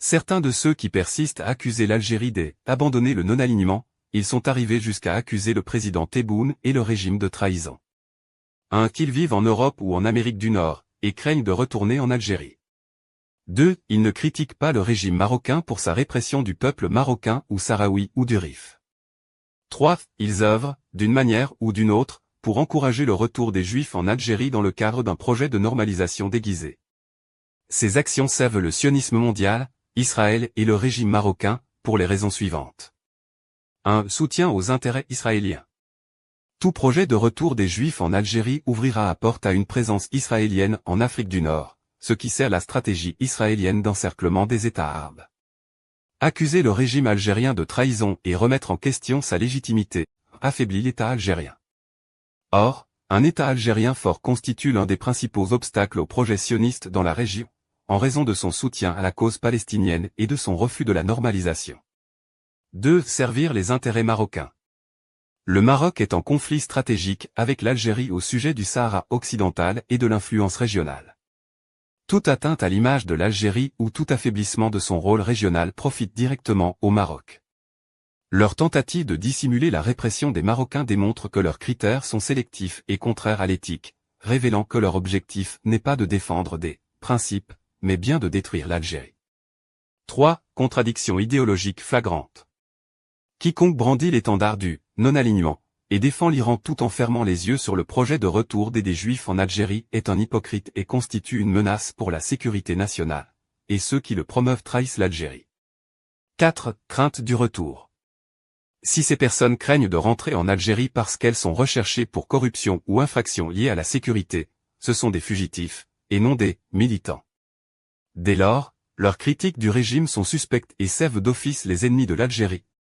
Certains de ceux qui persistent à accuser l'Algérie d'abandonner le non-alignement, ils sont arrivés jusqu'à accuser le président Tebboune et le régime de trahison. Qu'ils vivent en Europe ou en Amérique du Nord, et craignent de retourner en Algérie. 2. Ils ne critiquent pas le régime marocain pour sa répression du peuple marocain ou sahraoui ou du Rif. 3. Ils œuvrent, d'une manière ou d'une autre, pour encourager le retour des Juifs en Algérie dans le cadre d'un projet de normalisation déguisé. Ces actions servent le sionisme mondial, Israël et le régime marocain, pour les raisons suivantes. 1. Soutien aux intérêts israéliens. Tout projet de retour des Juifs en Algérie ouvrira la porte à une présence israélienne en Afrique du Nord, ce qui sert la stratégie israélienne d'encerclement des États arabes. Accuser le régime algérien de trahison et remettre en question sa légitimité, affaiblit l'État algérien. Or, un État algérien fort constitue l'un des principaux obstacles au projet sioniste dans la région, en raison de son soutien à la cause palestinienne et de son refus de la normalisation. 2. Servir les intérêts marocains. Le Maroc est en conflit stratégique avec l'Algérie au sujet du Sahara occidental et de l'influence régionale. Toute atteinte à l'image de l'Algérie ou tout affaiblissement de son rôle régional profite directement au Maroc. Leur tentative de dissimuler la répression des Marocains démontre que leurs critères sont sélectifs et contraires à l'éthique, révélant que leur objectif n'est pas de défendre des principes, mais bien de détruire l'Algérie. 3. Contradiction idéologique flagrante. Quiconque brandit l'étendard du non-alignement et défend l'Iran tout en fermant les yeux sur le projet de retour des Juifs en Algérie est un hypocrite et constitue une menace pour la sécurité nationale, et ceux qui le promeuvent trahissent l'Algérie. 4. Crainte du retour. Si ces personnes craignent de rentrer en Algérie parce qu'elles sont recherchées pour corruption ou infractions liées à la sécurité, ce sont des fugitifs, et non des militants. Dès lors, leurs critiques du régime sont suspectes et servent d'office les ennemis de l'Algérie,